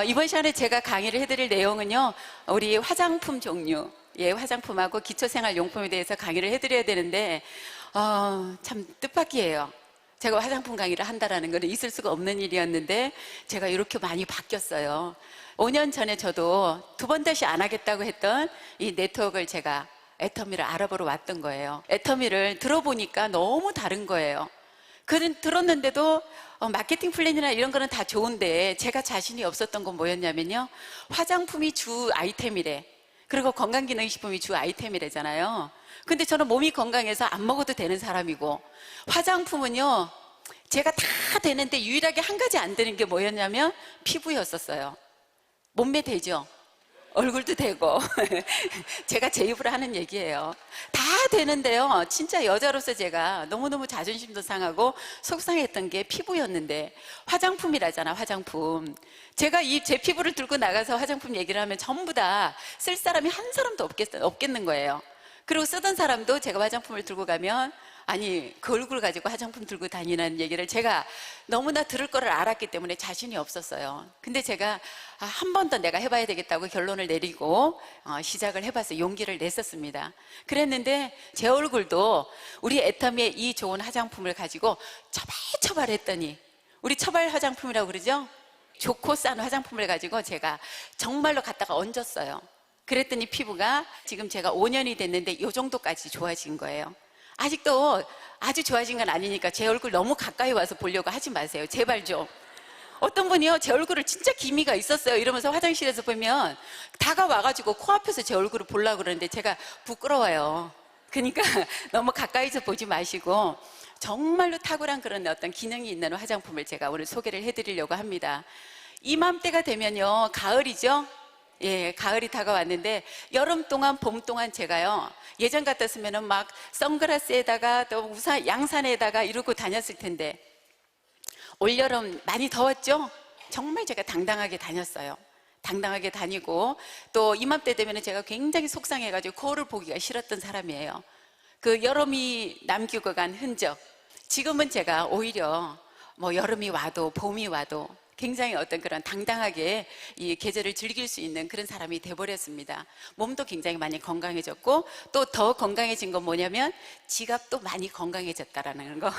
이번 시간에 제가 강의를 해드릴 내용은요, 우리 화장품 종류, 화장품하고 기초생활용품에 대해서 강의를 해드려야 되는데, 참 뜻밖이에요. 제가 화장품 강의를 한다라는 건 있을 수가 없는 일이었는데, 제가 이렇게 많이 바뀌었어요. 5년 전에 저도 두 번 다시 안 하겠다고 했던 이 네트워크를 제가 애터미를 알아보러 왔던 거예요. 애터미를 들어보니까 너무 다른 거예요. 들었는데도 마케팅 플랜이나 이런 거는 다 좋은데 제가 자신이 없었던 건 뭐였냐면요, 화장품이 주 아이템이래. 그리고 건강기능식품이 주 아이템이래잖아요. 근데 저는 몸이 건강해서 안 먹어도 되는 사람이고, 화장품은요 제가 다 되는데 유일하게 한 가지 안 되는 게 뭐였냐면 피부였었어요. 몸매 되죠? 얼굴도 되고 제가 제 입으로 하는 얘기예요. 다 되는데요, 진짜 여자로서 제가 너무너무 자존심도 상하고 속상했던 게 피부였는데, 화장품이라잖아, 화장품. 제가 제 피부를 들고 나가서 화장품 얘기를 하면 전부 다 쓸 사람이 한 사람도 없겠는 거예요. 그리고 쓰던 사람도 제가 화장품을 들고 가면, 아니 그 얼굴 가지고 화장품 들고 다니는 얘기를 제가 너무나 들을 거를 알았기 때문에 자신이 없었어요. 근데 제가 한 번 더 내가 해봐야 되겠다고 결론을 내리고 시작을 해봤어요. 용기를 냈었습니다. 그랬는데 제 얼굴도 우리 애터미의 이 좋은 화장품을 가지고 처발처발했더니, 우리 처발 화장품이라고 그러죠? 좋고 싼 화장품을 가지고 제가 정말로 갖다가 얹었어요. 그랬더니 피부가 지금 제가 5년이 됐는데 이 정도까지 좋아진 거예요. 아직도 아주 좋아진 건 아니니까 제 얼굴 너무 가까이 와서 보려고 하지 마세요. 제발 좀. 어떤 분이요, 제 얼굴을 진짜 기미가 있었어요 이러면서 화장실에서 보면 다가와가지고 코앞에서 제 얼굴을 보려고 그러는데 제가 부끄러워요. 그러니까 너무 가까이서 보지 마시고 정말로 탁월한 그런 어떤 기능이 있는 화장품을 제가 오늘 소개를 해드리려고 합니다. 이맘때가 되면요, 가을이죠? 가을이 다가왔는데, 여름 동안 봄 동안 제가요, 예전 같았으면은 막 선글라스에다가 또 우산, 양산에다가 이러고 다녔을 텐데, 올여름 많이 더웠죠? 정말 제가 당당하게 다녔어요. 당당하게 다니고, 또 이맘때 되면은 제가 굉장히 속상해가지고 거울을 보기가 싫었던 사람이에요. 그 여름이 남기고 간 흔적. 지금은 제가 오히려 뭐 여름이 와도 봄이 와도 굉장히 어떤 그런 당당하게 이 계절을 즐길 수 있는 그런 사람이 돼버렸습니다. 몸도 굉장히 많이 건강해졌고, 또 더 건강해진 건 뭐냐면 지갑도 많이 건강해졌다라는 거.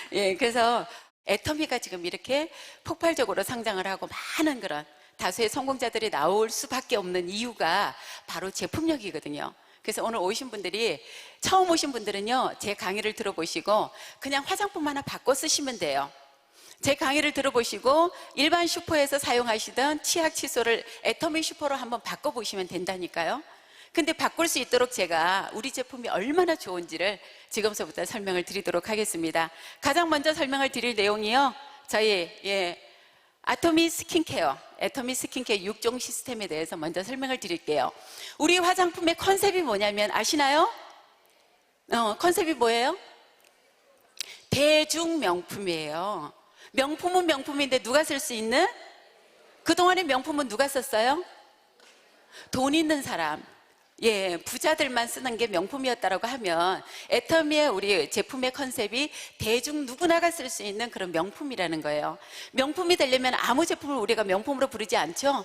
그래서 애터미가 지금 이렇게 폭발적으로 상장을 하고 많은 그런 다수의 성공자들이 나올 수밖에 없는 이유가 바로 제품력이거든요. 그래서 오늘 오신 분들이, 처음 오신 분들은요, 제 강의를 들어보시고 그냥 화장품 하나 바꿔 쓰시면 돼요. 제 강의를 들어보시고 일반 슈퍼에서 사용하시던 치약 칫솔을 애터미 슈퍼로 한번 바꿔보시면 된다니까요. 근데 바꿀 수 있도록 제가 우리 제품이 얼마나 좋은지를 지금서부터 설명을 드리도록 하겠습니다. 가장 먼저 설명을 드릴 내용이요, 저희 애터미 스킨케어 6종 시스템에 대해서 먼저 설명을 드릴게요. 우리 화장품의 컨셉이 뭐냐면 아시나요? 컨셉이 뭐예요? 대중명품이에요. 명품은 명품인데 누가 쓸 수 있는? 그동안의 명품은 누가 썼어요? 돈 있는 사람, 부자들만 쓰는 게 명품이었다라고 하면, 애터미의 우리 제품의 컨셉이 대중 누구나가 쓸 수 있는 그런 명품이라는 거예요. 명품이 되려면 아무 제품을 우리가 명품으로 부르지 않죠?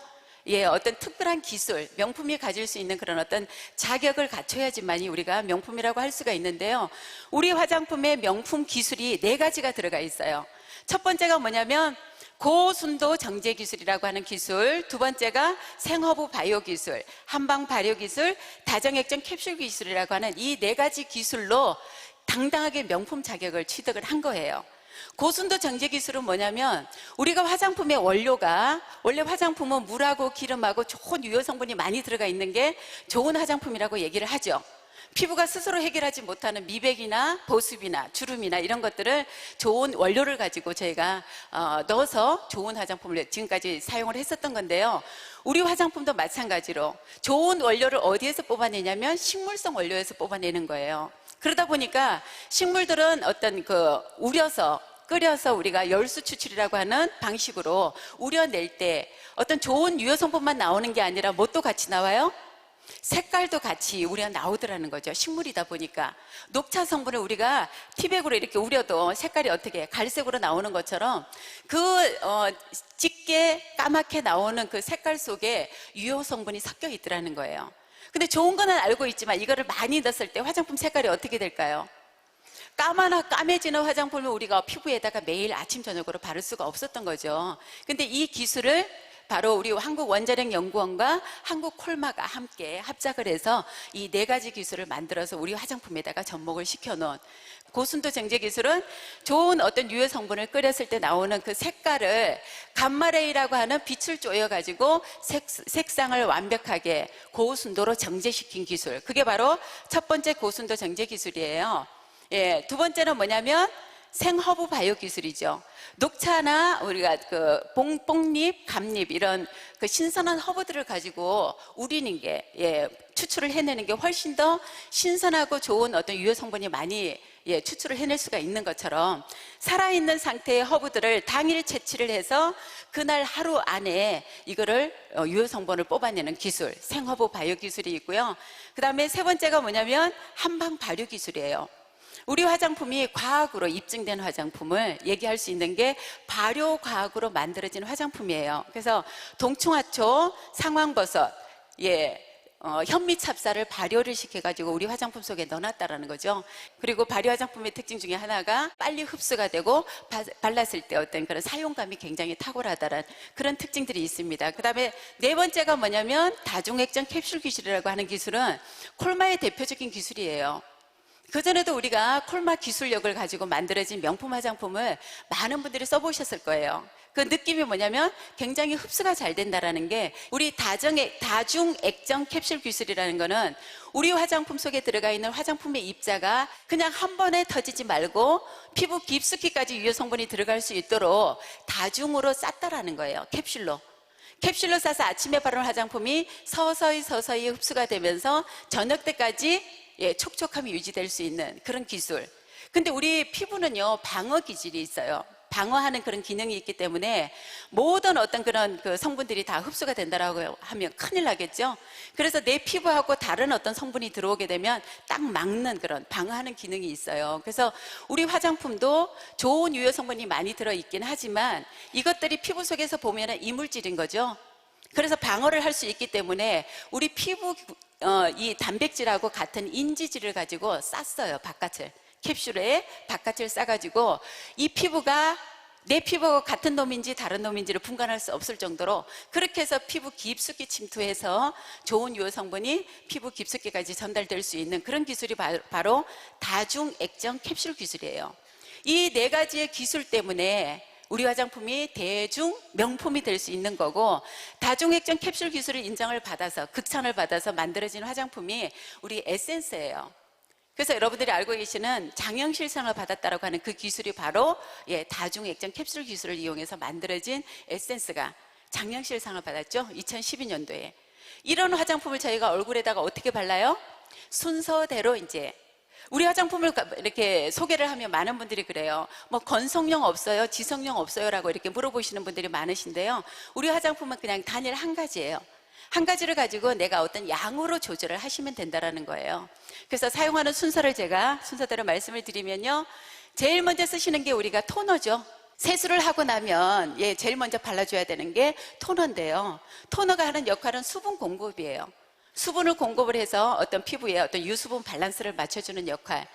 어떤 특별한 기술, 명품이 가질 수 있는 그런 어떤 자격을 갖춰야지만이 우리가 명품이라고 할 수가 있는데요. 우리 화장품의 명품 기술이 4가지가 들어가 있어요. 첫 번째가 뭐냐면 고순도 정제 기술이라고 하는 기술, 두 번째가 생허브 바이오 기술, 한방 발효 기술, 다정액정 캡슐 기술이라고 하는 이 4가지 기술로 당당하게 명품 자격을 취득을 한 거예요. 고순도 정제 기술은 뭐냐면, 우리가 화장품의 원료가, 원래 화장품은 물하고 기름하고 좋은 유효 성분이 많이 들어가 있는 게 좋은 화장품이라고 얘기를 하죠. 피부가 스스로 해결하지 못하는 미백이나 보습이나 주름이나 이런 것들을 좋은 원료를 가지고 저희가 넣어서 좋은 화장품을 지금까지 사용을 했었던 건데요. 우리 화장품도 마찬가지로 좋은 원료를 어디에서 뽑아내냐면 식물성 원료에서 뽑아내는 거예요. 그러다 보니까 식물들은 어떤 우려서 끓여서 우리가 열수 추출이라고 하는 방식으로 우려낼 때 어떤 좋은 유효 성분만 나오는 게 아니라 뭣도 같이 나와요? 색깔도 같이 우리가 나오더라는 거죠. 식물이다 보니까. 녹차 성분을 우리가 티백으로 이렇게 우려도 색깔이 어떻게 갈색으로 나오는 것처럼 짙게 까맣게 나오는 그 색깔 속에 유효 성분이 섞여 있더라는 거예요. 근데 좋은 거는 알고 있지만 이거를 많이 넣었을 때 화장품 색깔이 어떻게 될까요? 까매지는 화장품을 우리가 피부에다가 매일 아침 저녁으로 바를 수가 없었던 거죠. 근데 이 기술을 바로 우리 한국원자력연구원과 한국콜마가 함께 합작을 해서 이 4가지 기술을 만들어서 우리 화장품에다가 접목을 시켜놓은 고순도 정제 기술은 좋은 어떤 유효 성분을 끓였을 때 나오는 그 색깔을 감마레이라고 하는 빛을 쪼여가지고 색상을 완벽하게 고순도로 정제시킨 기술. 그게 바로 첫 번째 고순도 정제 기술이에요. 예, 두 번째는 뭐냐면 생허브 바이오 기술이죠. 녹차나 우리가 그 뽕잎, 감잎 이런 그 신선한 허브들을 가지고 우리는 게 추출을 해내는 게 훨씬 더 신선하고 좋은 어떤 유효 성분이 많이 추출을 해낼 수가 있는 것처럼 살아있는 상태의 허브들을 당일 채취를 해서 그날 하루 안에 이거를 유효 성분을 뽑아내는 기술, 생허브 바이오 기술이 있고요. 그 다음에 세 번째가 뭐냐면 한방 발효 기술이에요. 우리 화장품이 과학으로 입증된 화장품을 얘기할 수 있는 게 발효과학으로 만들어진 화장품이에요. 그래서 동충하초, 상황버섯, 현미찹쌀을 발효를 시켜가지고 우리 화장품 속에 넣어놨다라는 거죠. 그리고 발효 화장품의 특징 중에 하나가 빨리 흡수가 되고 발랐을 때 어떤 그런 사용감이 굉장히 탁월하다는 그런 특징들이 있습니다. 그 다음에 네 번째가 뭐냐면 다중액정 캡슐 기술이라고 하는 기술은 콜마의 대표적인 기술이에요. 그전에도 우리가 콜마 기술력을 가지고 만들어진 명품 화장품을 많은 분들이 써보셨을 거예요. 그 느낌이 뭐냐면 굉장히 흡수가 잘 된다는 게 우리 다중액정 캡슐 기술이라는 거는 우리 화장품 속에 들어가 있는 화장품의 입자가 그냥 한 번에 터지지 말고 피부 깊숙이까지 유효 성분이 들어갈 수 있도록 다중으로 쌌다라는 거예요. 캡슐로 싸서 아침에 바르는 화장품이 서서히 흡수가 되면서 저녁 때까지 촉촉함이 유지될 수 있는 그런 기술. 근데 우리 피부는요, 방어 기질이 있어요. 방어하는 그런 기능이 있기 때문에 모든 어떤 그런 그 성분들이 다 흡수가 된다라고 하면 큰일 나겠죠. 그래서 내 피부하고 다른 어떤 성분이 들어오게 되면 딱 막는 그런 방어하는 기능이 있어요. 그래서 우리 화장품도 좋은 유효 성분이 많이 들어있긴 하지만 이것들이 피부 속에서 보면은 이물질인 거죠. 그래서 방어를 할 수 있기 때문에 우리 피부 이 단백질하고 같은 인지질을 가지고 쌌어요. 캡슐에 바깥을 싸가지고 이 피부가 내 피부가 같은 놈인지 다른 놈인지를 분간할 수 없을 정도로 그렇게 해서 피부 깊숙이 침투해서 좋은 유효 성분이 피부 깊숙이까지 전달될 수 있는 그런 기술이 바로 다중액정 캡슐 기술이에요. 이 4가지의 기술 때문에 우리 화장품이 대중 명품이 될 수 있는 거고, 다중액정 캡슐 기술을 인정을 받아서 극찬을 받아서 만들어진 화장품이 우리 에센스예요. 그래서 여러분들이 알고 계시는 장영실상을 받았다라고 하는 그 기술이 바로 다중액정 캡슐 기술을 이용해서 만들어진 에센스가 장영실상을 받았죠. 2012년도에. 이런 화장품을 저희가 얼굴에다가 어떻게 발라요? 순서대로 이제 우리 화장품을 이렇게 소개를 하면 많은 분들이 그래요. 뭐 건성용 없어요? 지성용 없어요? 라고 이렇게 물어보시는 분들이 많으신데요. 우리 화장품은 그냥 단일 한 가지예요. 한 가지를 가지고 내가 어떤 양으로 조절을 하시면 된다는 거예요. 그래서 사용하는 순서를 제가 순서대로 말씀을 드리면요. 제일 먼저 쓰시는 게 우리가 토너죠. 세수를 하고 나면 제일 먼저 발라줘야 되는 게 토너인데요. 토너가 하는 역할은 수분 공급이에요. 수분을 공급을 해서 어떤 피부에 어떤 유수분 밸런스를 맞춰주는 역할,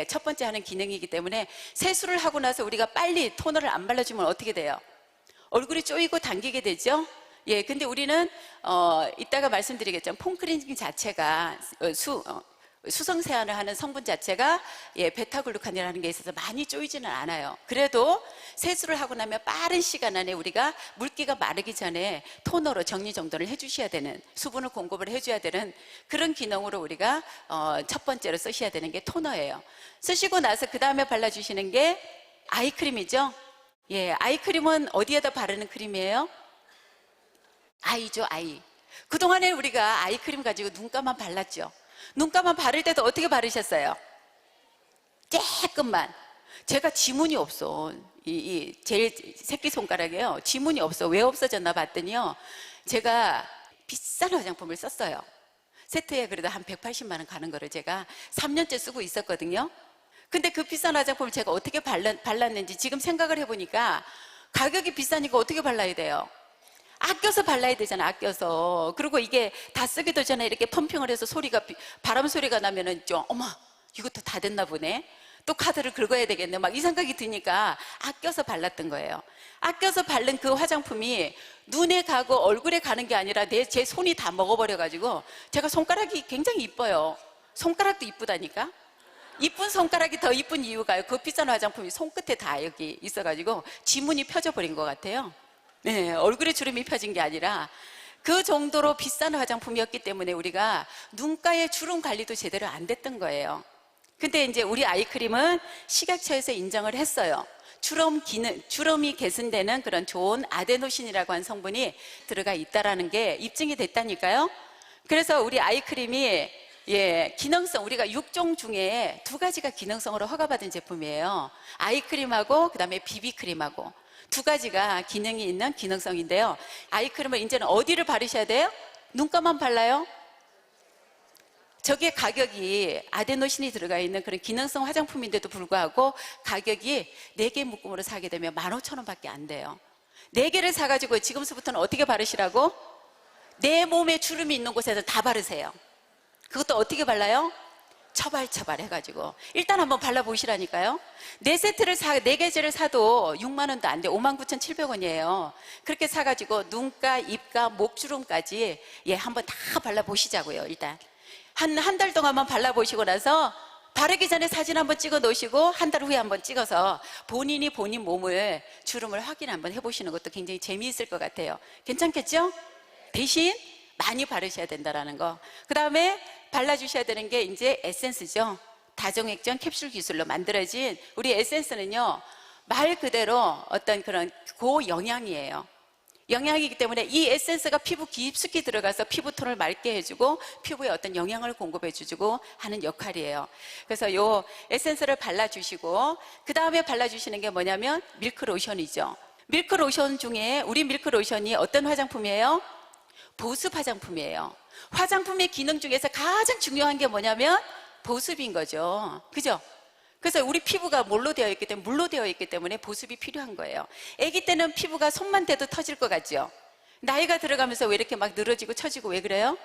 첫 번째 하는 기능이기 때문에 세수를 하고 나서 우리가 빨리 토너를 안 발라주면 어떻게 돼요? 얼굴이 쪼이고 당기게 되죠? 근데 우리는 이따가 말씀드리겠지만 폼크리징 자체가 수성 세안을 하는 성분 자체가 베타글루칸이라는 게 있어서 많이 쪼이지는 않아요. 그래도 세수를 하고 나면 빠른 시간 안에 우리가 물기가 마르기 전에 토너로 정리정돈을 해주셔야 되는, 수분을 공급을 해줘야 되는 그런 기능으로 우리가 첫 번째로 쓰셔야 되는 게 토너예요. 쓰시고 나서 그 다음에 발라주시는 게 아이크림이죠. 아이크림은 어디에다 바르는 크림이에요? 아이죠, 아이. 그동안에 우리가 아이크림 가지고 눈가만 발랐죠. 눈가만 바를 때도 어떻게 바르셨어요? 조금만. 제가 지문이 없어. 제일 새끼손가락에요. 지문이 없어. 왜 없어졌나 봤더니요. 제가 비싼 화장품을 썼어요. 세트에 그래도 한 180만 원 가는 거를 제가 3년째 쓰고 있었거든요. 근데 그 비싼 화장품을 제가 어떻게 발랐는지 지금 생각을 해보니까 가격이 비싸니까 어떻게 발라야 돼요? 아껴서 발라야 되잖아, 아껴서. 그리고 이게 다 쓰기도 전에 이렇게 펌핑을 해서 바람 소리가 나면은 좀, 어머, 이것도 다 됐나 보네. 또 카드를 긁어야 되겠네. 막 이 생각이 드니까 아껴서 발랐던 거예요. 아껴서 바른 그 화장품이 눈에 가고 얼굴에 가는 게 아니라 제 손이 다 먹어버려가지고 제가 손가락이 굉장히 이뻐요. 손가락도 이쁘다니까? 이쁜 손가락이 더 이쁜 이유가요. 그 비싼 화장품이 손끝에 다 여기 있어가지고 지문이 펴져 버린 것 같아요. 네, 얼굴에 주름이 펴진 게 아니라 그 정도로 비싼 화장품이었기 때문에 우리가 눈가의 주름 관리도 제대로 안 됐던 거예요. 근데 이제 우리 아이크림은 식약처에서 인정을 했어요. 주름이 개선되는 그런 좋은 아데노신이라고 하는 성분이 들어가 있다라는 게 입증이 됐다니까요. 그래서 우리 아이크림이 기능성, 우리가 6종 중에 2가지가 기능성으로 허가받은 제품이에요. 아이크림하고 그다음에 비비크림하고 2가지가 기능이 있는 기능성인데요. 아이크림을 이제는 어디를 바르셔야 돼요? 눈가만 발라요? 저게 가격이 아데노신이 들어가 있는 그런 기능성 화장품인데도 불구하고 가격이 4개 묶음으로 사게 되면 15,000원 밖에 안 돼요. 4개를 사가지고 지금부터는 어떻게 바르시라고? 내 몸에 주름이 있는 곳에서 다 바르세요. 그것도 어떻게 발라요? 처발처발 해가지고 일단 한번 발라보시라니까요. 4개째를 사도 6만 원도 안 돼. 59,700원이에요. 그렇게 사가지고 눈가, 입가, 목주름까지 한번 다 발라보시자고요. 일단 한 달 동안만 발라보시고 나서 바르기 전에 사진 한번 찍어 놓으시고 한 달 후에 한번 찍어서 본인이 본인 몸을 주름을 확인 한번 해보시는 것도 굉장히 재미있을 것 같아요. 괜찮겠죠? 대신 많이 바르셔야 된다라는 거. 그 다음에 발라주셔야 되는 게 이제 에센스죠. 다종액전 캡슐 기술로 만들어진 우리 에센스는요, 말 그대로 어떤 그런 고영양이에요. 영양이기 때문에 이 에센스가 피부 깊숙이 들어가서 피부톤을 맑게 해주고 피부에 어떤 영양을 공급해주고 하는 역할이에요. 그래서 이 에센스를 발라주시고 그 다음에 발라주시는 게 뭐냐면 밀크로션이죠. 밀크로션 중에 우리 밀크로션이 어떤 화장품이에요? 보습 화장품이에요. 화장품의 기능 중에서 가장 중요한 게 뭐냐면 보습인 거죠. 그죠? 그래서 우리 피부가 물로 되어 있기 때문에 보습이 필요한 거예요. 아기 때는 피부가 손만 대도 터질 것 같죠? 나이가 들어가면서 왜 이렇게 막 늘어지고 처지고 왜 그래요?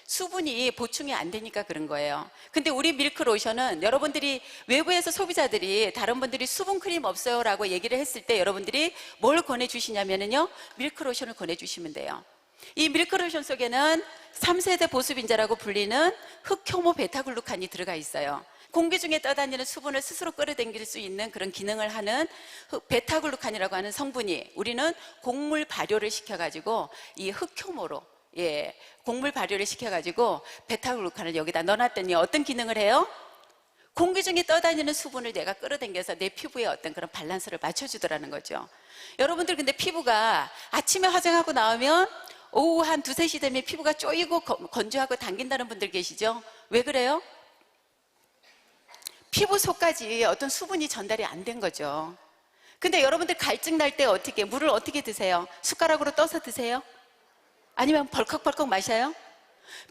수분이 보충이 안 되니까 그런 거예요. 근데 우리 밀크로션은 여러분들이 외부에서 소비자들이 다른 분들이 수분크림 없어요 라고 얘기를 했을 때 여러분들이 뭘 권해주시냐면요, 밀크로션을 권해주시면 돼요. 이 밀크로션 속에는 3세대 보습인자라고 불리는 흑효모 베타글루칸이 들어가 있어요. 공기 중에 떠다니는 수분을 스스로 끌어당길 수 있는 그런 기능을 하는 베타글루칸이라고 하는 성분이 우리는 곡물 발효를 시켜가지고 이 흑효모로 곡물 발효를 시켜가지고 베타글루칸을 여기다 넣어놨더니 어떤 기능을 해요? 공기 중에 떠다니는 수분을 내가 끌어당겨서 내 피부에 어떤 그런 밸런스를 맞춰주더라는 거죠. 여러분들 근데 피부가 아침에 화장하고 나오면 오후 한 2, 3시 되면 피부가 쪼이고 건조하고 당긴다는 분들 계시죠? 왜 그래요? 피부 속까지 어떤 수분이 전달이 안 된 거죠. 근데 여러분들 갈증 날 때 물을 어떻게 드세요? 숟가락으로 떠서 드세요? 아니면 벌컥벌컥 마셔요?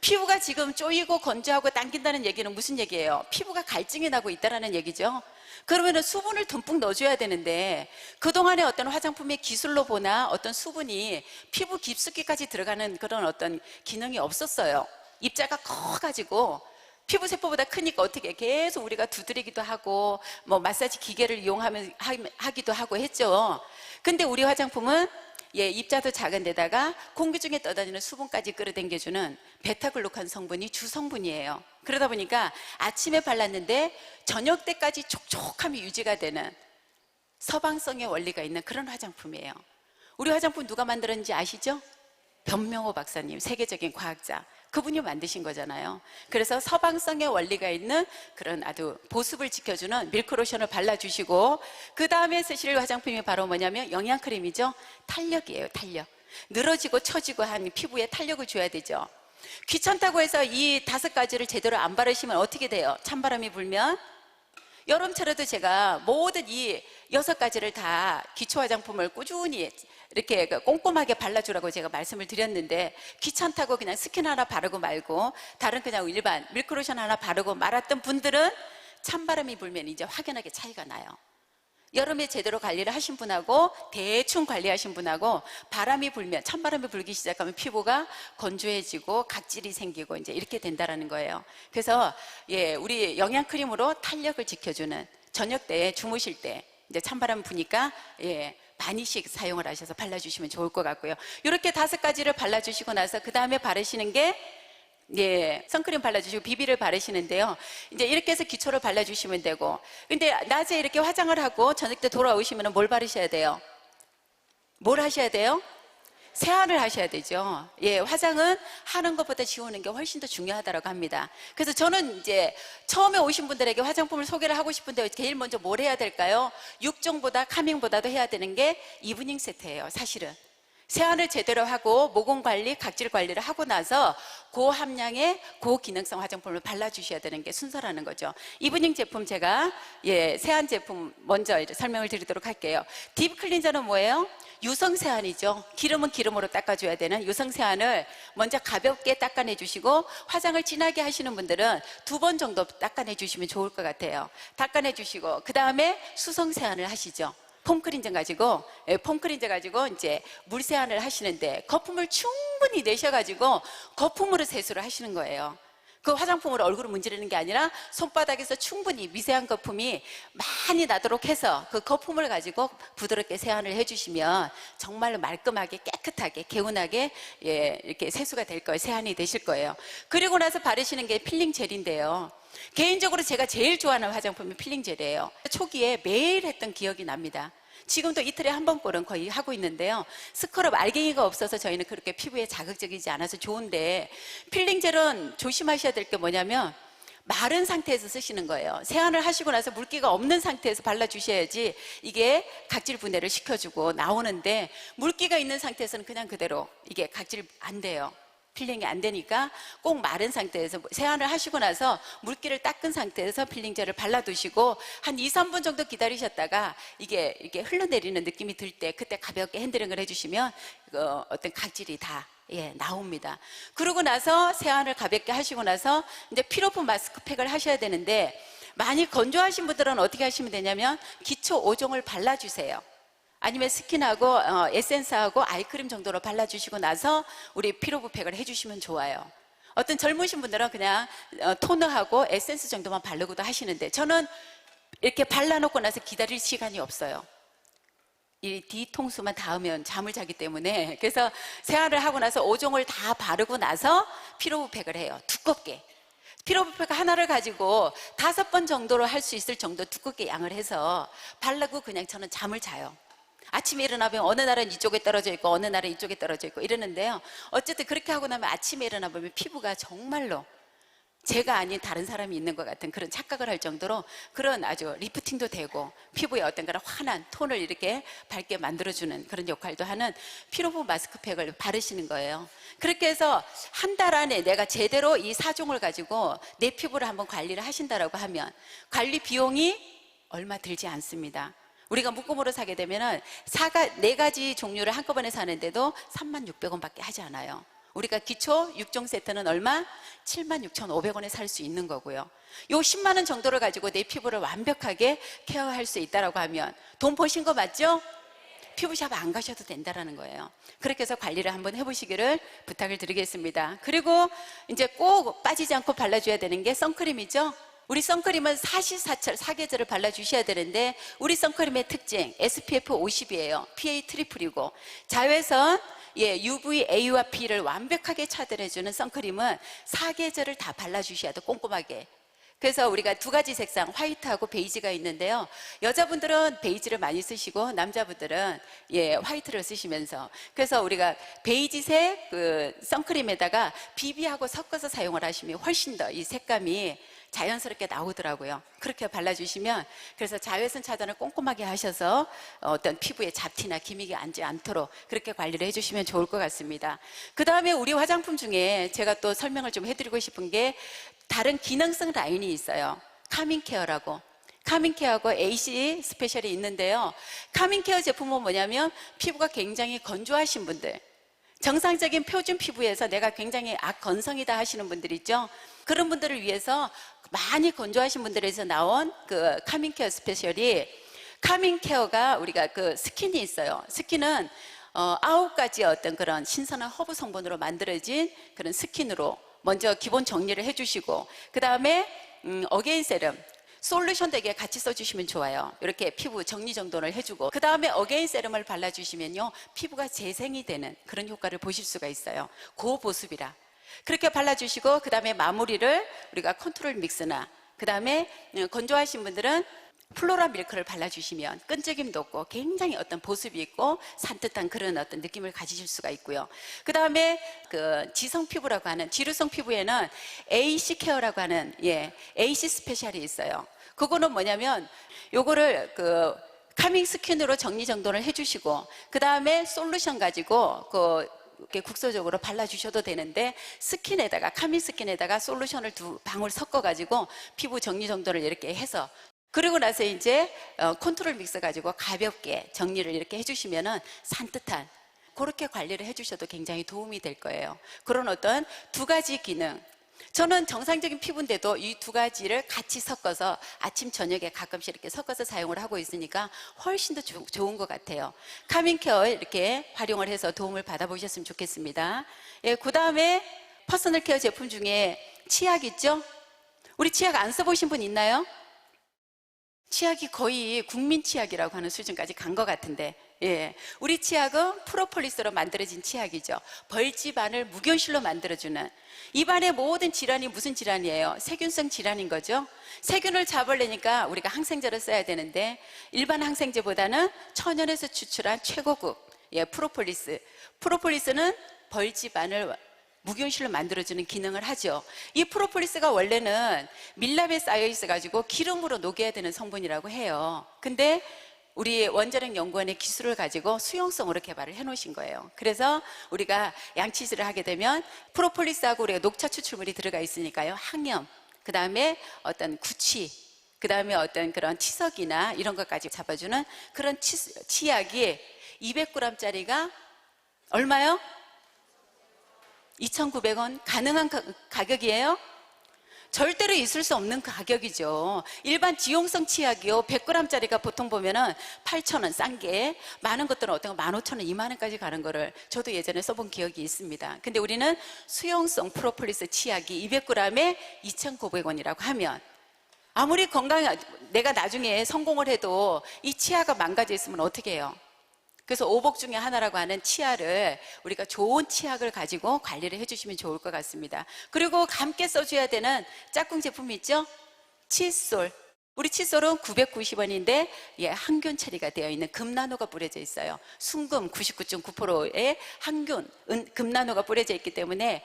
피부가 지금 쪼이고 건조하고 당긴다는 얘기는 무슨 얘기예요? 피부가 갈증이 나고 있다는 얘기죠. 그러면 수분을 듬뿍 넣어줘야 되는데 그동안에 어떤 화장품의 기술로 보나 어떤 수분이 피부 깊숙이까지 들어가는 그런 어떤 기능이 없었어요. 입자가 커가지고 피부 세포보다 크니까 어떻게 계속 우리가 두드리기도 하고 뭐 마사지 기계를 이용하기도 하고 했죠. 근데 우리 화장품은 입자도 작은 데다가 공기 중에 떠다니는 수분까지 끌어당겨주는 베타글루칸 성분이 주성분이에요. 그러다 보니까 아침에 발랐는데 저녁 때까지 촉촉함이 유지가 되는 서방성의 원리가 있는 그런 화장품이에요. 우리 화장품 누가 만들었는지 아시죠? 변명호 박사님, 세계적인 과학자. 그분이 만드신 거잖아요. 그래서 서방성의 원리가 있는 그런 아주 보습을 지켜주는 밀크로션을 발라주시고 그 다음에 쓰실 화장품이 바로 뭐냐면 영양크림이죠. 탄력이에요. 탄력. 늘어지고 처지고 한 피부에 탄력을 줘야 되죠. 귀찮다고 해서 이 5가지를 제대로 안 바르시면 어떻게 돼요? 찬바람이 불면 여름철에도 제가 모든 이 6가지를 다 기초 화장품을 꾸준히 이렇게 꼼꼼하게 발라주라고 제가 말씀을 드렸는데 귀찮다고 그냥 스킨 하나 바르고 말고 다른 그냥 일반 밀크로션 하나 바르고 말았던 분들은 찬바람이 불면 이제 확연하게 차이가 나요. 여름에 제대로 관리를 하신 분하고 대충 관리하신 분하고 바람이 불면, 찬바람이 불기 시작하면 피부가 건조해지고 각질이 생기고 이제 이렇게 된다라는 거예요. 그래서 우리 영양크림으로 탄력을 지켜주는, 저녁 때 주무실 때 이제 찬바람 부니까 많이씩 사용을 하셔서 발라주시면 좋을 것 같고요. 이렇게 5가지를 발라주시고 나서 그 다음에 바르시는 게 선크림 발라주시고 비비를 바르시는데요. 이제 이렇게 해서 기초를 발라주시면 되고, 근데 낮에 이렇게 화장을 하고 저녁 때 돌아오시면 뭘 바르셔야 돼요? 뭘 하셔야 돼요? 세안을 하셔야 되죠. 화장은 하는 것보다 지우는 게 훨씬 더 중요하다고 합니다. 그래서 저는 이제 처음에 오신 분들에게 화장품을 소개를 하고 싶은데 제일 먼저 뭘 해야 될까요? 육종보다 카밍보다도 해야 되는 게 이브닝 세트예요, 사실은. 세안을 제대로 하고 모공 관리, 각질 관리를 하고 나서 고함량의 고기능성 화장품을 발라주셔야 되는 게 순서라는 거죠. 이브닝 제품 제가 세안 제품 먼저 설명을 드리도록 할게요. 딥 클린저는 뭐예요? 유성 세안이죠. 기름은 기름으로 닦아줘야 되는 유성 세안을 먼저 가볍게 닦아내 주시고, 화장을 진하게 하시는 분들은 2번 정도 닦아내 주시면 좋을 것 같아요. 닦아내 주시고 그 다음에 수성 세안을 하시죠. 폼크린저 가지고 이제 물 세안을 하시는데 거품을 충분히 내셔가지고 거품으로 세수를 하시는 거예요. 그 화장품으로 얼굴을 문지르는 게 아니라 손바닥에서 충분히 미세한 거품이 많이 나도록 해서 그 거품을 가지고 부드럽게 세안을 해주시면 정말로 말끔하게 깨끗하게 개운하게 이렇게 세수가 될 거예요. 세안이 되실 거예요. 그리고 나서 바르시는 게 필링 젤인데요. 개인적으로 제가 제일 좋아하는 화장품이 필링 젤이에요. 초기에 매일 했던 기억이 납니다. 지금도 이틀에 한 번꼴은 거의 하고 있는데요. 스크럽 알갱이가 없어서 저희는 그렇게 피부에 자극적이지 않아서 좋은데, 필링 젤은 조심하셔야 될 게 뭐냐면 마른 상태에서 쓰시는 거예요. 세안을 하시고 나서 물기가 없는 상태에서 발라주셔야지 이게 각질 분해를 시켜주고 나오는데, 물기가 있는 상태에서는 그냥 그대로 이게 각질 안 돼요. 필링이 안 되니까 꼭 마른 상태에서 세안을 하시고 나서 물기를 닦은 상태에서 필링 젤을 발라두시고 한 2, 3분 정도 기다리셨다가 이게 흘러내리는 느낌이 들 때 그때 가볍게 핸들링을 해주시면 어떤 각질이 다 나옵니다. 그러고 나서 세안을 가볍게 하시고 나서 이제 필로폰 마스크팩을 하셔야 되는데, 많이 건조하신 분들은 어떻게 하시면 되냐면 기초 5종을 발라주세요. 아니면 스킨하고 에센스하고 아이크림 정도로 발라주시고 나서 우리 피로부팩을 해주시면 좋아요. 어떤 젊으신 분들은 그냥 토너하고 에센스 정도만 바르고도 하시는데, 저는 이렇게 발라놓고 나서 기다릴 시간이 없어요. 이 뒤통수만 닿으면 잠을 자기 때문에. 그래서 세안을 하고 나서 5종을 다 바르고 나서 피로부팩을 해요. 두껍게. 피로부팩 하나를 가지고 5번 정도로 할 수 있을 정도 두껍게 양을 해서 바르고 그냥 저는 잠을 자요. 아침에 일어나면 어느 날은 이쪽에 떨어져 있고 어느 날은 이쪽에 떨어져 있고 이러는데요. 어쨌든 그렇게 하고 나면 아침에 일어나보면 피부가 정말로 제가 아닌 다른 사람이 있는 것 같은 그런 착각을 할 정도로 그런 아주 리프팅도 되고 피부에 어떤 그런 환한 톤을 이렇게 밝게 만들어주는 그런 역할도 하는 피로부 마스크팩을 바르시는 거예요. 그렇게 해서 한 달 안에 내가 제대로 이 4종을 가지고 내 피부를 한번 관리를 하신다라고 하면 관리 비용이 얼마 들지 않습니다. 우리가 묶음으로 사게 되면은 4가지 종류를 한꺼번에 사는데도 36,000원 밖에 하지 않아요. 우리가 기초 6종 세트는 얼마? 76,500원에 살 수 있는 거고요. 요 10만 원 정도를 가지고 내 피부를 완벽하게 케어할 수 있다라고 하면 돈 버신 거 맞죠? 피부샵 안 가셔도 된다라는 거예요. 그렇게 해서 관리를 한번 해보시기를 부탁을 드리겠습니다. 그리고 이제 꼭 빠지지 않고 발라줘야 되는 게 선크림이죠. 우리 선크림은 사시사철 사계절을 발라주셔야 되는데, 우리 선크림의 특징 SPF 50이에요. PA 트리플이고 자외선 UVA와 B를 완벽하게 차단해주는 선크림은 사계절을 다 발라주셔야 돼, 꼼꼼하게. 그래서 우리가 2가지 색상 화이트하고 베이지가 있는데요. 여자분들은 베이지를 많이 쓰시고 남자분들은 화이트를 쓰시면서, 그래서 우리가 베이지색 그 선크림에다가 비비하고 섞어서 사용을 하시면 훨씬 더 이 색감이 자연스럽게 나오더라고요. 그렇게 발라주시면, 그래서 자외선 차단을 꼼꼼하게 하셔서 어떤 피부에 잡티나 기미가 앉지 않도록 그렇게 관리를 해주시면 좋을 것 같습니다. 그 다음에 우리 화장품 중에 제가 또 설명을 좀 해드리고 싶은 게 다른 기능성 라인이 있어요. 카밍케어라고. 카밍케어하고 AC 스페셜이 있는데요. 카밍케어 제품은 뭐냐면 피부가 굉장히 건조하신 분들, 정상적인 표준 피부에서 내가 굉장히 악건성이다 하시는 분들 있죠. 그런 분들을 위해서 많이 건조하신 분들에서 나온 그 카밍케어 스페셜이, 카밍케어가 우리가 그 스킨이 있어요. 스킨은 9가지 어떤 그런 신선한 허브 성분으로 만들어진 그런 스킨으로 먼저 기본 정리를 해주시고, 그 다음에 어게인 세럼, 솔루션 되게 같이 써주시면 좋아요. 이렇게 피부 정리정돈을 해주고, 그 다음에 어게인 세럼을 발라주시면요, 피부가 재생이 되는 그런 효과를 보실 수가 있어요. 고보습이라. 그렇게 발라주시고, 그 다음에 마무리를 우리가 컨트롤 믹스나, 그 다음에 건조하신 분들은 플로라 밀크를 발라주시면 끈적임도 없고 굉장히 어떤 보습이 있고 산뜻한 그런 어떤 느낌을 가지실 수가 있고요. 그 다음에 그 지성 피부라고 하는, 지루성 피부에는 AC 케어라고 하는 AC 스페셜이 있어요. 그거는 뭐냐면 요거를 그 카밍 스킨으로 정리정돈을 해주시고, 그 다음에 솔루션 가지고 이렇게 국소적으로 발라주셔도 되는데, 스킨에다가, 카밍 스킨에다가 솔루션을 2방울 섞어가지고 피부 정리정돈을 이렇게 해서, 그리고 나서 이제 컨트롤 믹스 가지고 가볍게 정리를 이렇게 해주시면은 산뜻한, 그렇게 관리를 해주셔도 굉장히 도움이 될 거예요. 그런 어떤 2가지 기능, 저는 정상적인 피부인데도 이 2가지를 같이 섞어서 아침 저녁에 가끔씩 이렇게 섞어서 사용을 하고 있으니까 훨씬 더 좋은 것 같아요. 카밍케어 이렇게 활용을 해서 도움을 받아보셨으면 좋겠습니다. 그 다음에 퍼스널 케어 제품 중에 치약 있죠? 우리 치약 안 써보신 분 있나요? 치약이 거의 국민 치약이라고 하는 수준까지 간 것 같은데, 우리 치약은 프로폴리스로 만들어진 치약이죠. 벌집안을 무균실로 만들어주는, 입안의 모든 질환이 무슨 질환이에요? 세균성 질환인 거죠. 세균을 잡으려니까 우리가 항생제를 써야 되는데, 일반 항생제보다는 천연에서 추출한 최고급 프로폴리스는 벌집안을 무균실로 만들어주는 기능을 하죠. 이 프로폴리스가 원래는 밀랍에 쌓여 있어가지고 기름으로 녹여야 되는 성분이라고 해요. 근데 우리 원자력 연구원의 기술을 가지고 수용성으로 개발을 해 놓으신 거예요. 그래서 우리가 양치질을 하게 되면 프로폴리스하고 우리가 녹차 추출물이 들어가 있으니까요, 항염, 그 다음에 어떤 구취, 그 다음에 어떤 그런 치석이나 이런 것까지 잡아주는 그런 치약이 200g짜리가 얼마요? 2,900원. 가능한 가격이에요? 절대로 있을 수 없는 가격이죠. 일반 지용성 치약이요, 100g짜리가 보통 보면은 8,000원, 싼 게, 많은 것들은 어떤 거 15,000원, 20,000원까지 가는 거를 저도 예전에 써본 기억이 있습니다. 근데 우리는 수용성 프로폴리스 치약이 200g에 2,900원이라고 하면, 아무리 내가 나중에 성공을 해도 이 치아가 망가져 있으면 어떻게 해요? 그래서 오복 중에 하나라고 하는 치아를, 우리가 좋은 치약을 가지고 관리를 해주시면 좋을 것 같습니다. 그리고 함께 써줘야 되는 짝꿍 제품 있죠? 칫솔. 우리 칫솔은 990원인데 항균 처리가 되어 있는 금나노가 뿌려져 있어요. 순금 99.9%의 항균, 금나노가 뿌려져 있기 때문에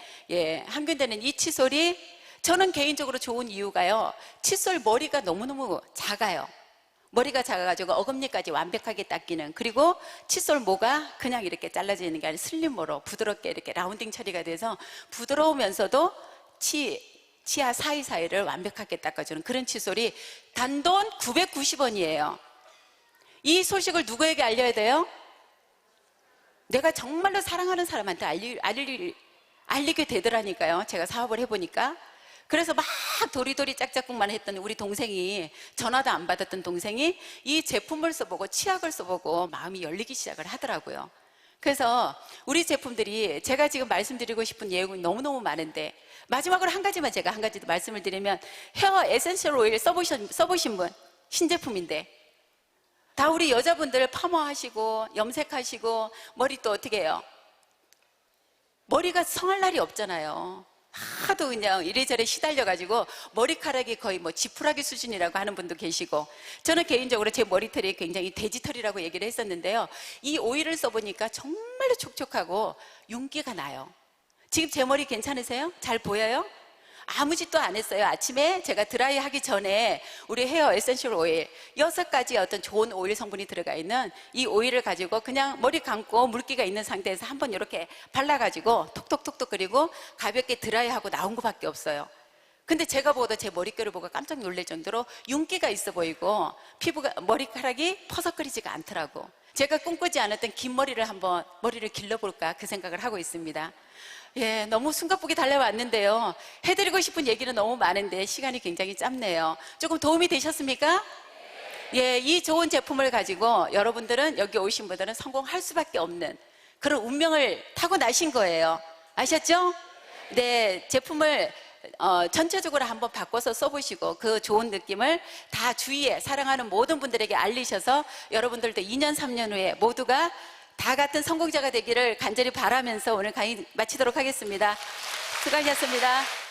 항균되는 이 칫솔이 저는 개인적으로 좋은 이유가요, 칫솔 머리가 너무너무 작아요. 머리가 작아가지고 어금니까지 완벽하게 닦이는, 그리고 칫솔 모가 그냥 이렇게 잘라져 있는 게 아니라 슬림모로 부드럽게 이렇게 라운딩 처리가 돼서 부드러우면서도 치아 사이사이를 완벽하게 닦아주는 그런 칫솔이 단돈 990원이에요. 이 소식을 누구에게 알려야 돼요? 내가 정말로 사랑하는 사람한테 알리게 되더라니까요. 제가 사업을 해보니까. 그래서 막 도리도리 짝짝꿍만 했던 우리 동생이, 전화도 안 받았던 동생이 이 제품을 써보고 치약을 써보고 마음이 열리기 시작을 하더라고요. 그래서 우리 제품들이, 제가 지금 말씀드리고 싶은 내용이 너무너무 많은데 마지막으로 한 가지 더 말씀을 드리면, 헤어 에센셜 오일 써보신 분, 신제품인데 다 우리 여자분들 파마하시고 염색하시고 머리 또 어떻게 해요? 머리가 성할 날이 없잖아요. 하도 그냥 이래저래 시달려가지고 머리카락이 거의 뭐 지푸라기 수준이라고 하는 분도 계시고, 저는 개인적으로 제 머리털이 굉장히 돼지털이라고 얘기를 했었는데요, 이 오일을 써보니까 정말로 촉촉하고 윤기가 나요. 지금 제 머리 괜찮으세요? 잘 보여요? 아무 짓도 안 했어요. 아침에 제가 드라이 하기 전에 우리 헤어 에센셜 오일 6가지 어떤 좋은 오일 성분이 들어가 있는 이 오일을 가지고 그냥 머리 감고 물기가 있는 상태에서 한번 이렇게 발라가지고 톡톡톡톡, 그리고 가볍게 드라이하고 나온 것밖에 없어요. 근데 제가 보다 제 머릿결을 보고 깜짝 놀랄 정도로 윤기가 있어 보이고 피부가, 머리카락이 퍼석거리지가 않더라고. 제가 꿈꾸지 않았던 긴 머리를 한번 머리를 길러볼까 그 생각을 하고 있습니다. 예, 너무 숨가쁘게 달려왔는데요. 해드리고 싶은 얘기는 너무 많은데 시간이 굉장히 짧네요. 조금 도움이 되셨습니까? 예, 이 좋은 제품을 가지고 여러분들은, 여기 오신 분들은 성공할 수밖에 없는 그런 운명을 타고 나신 거예요. 아셨죠? 네, 제품을 전체적으로 한번 바꿔서 써보시고 그 좋은 느낌을 다 주위에 사랑하는 모든 분들에게 알리셔서 여러분들도 2년, 3년 후에 모두가 다 같은 성공자가 되기를 간절히 바라면서 오늘 강의 마치도록 하겠습니다. 수고하셨습니다.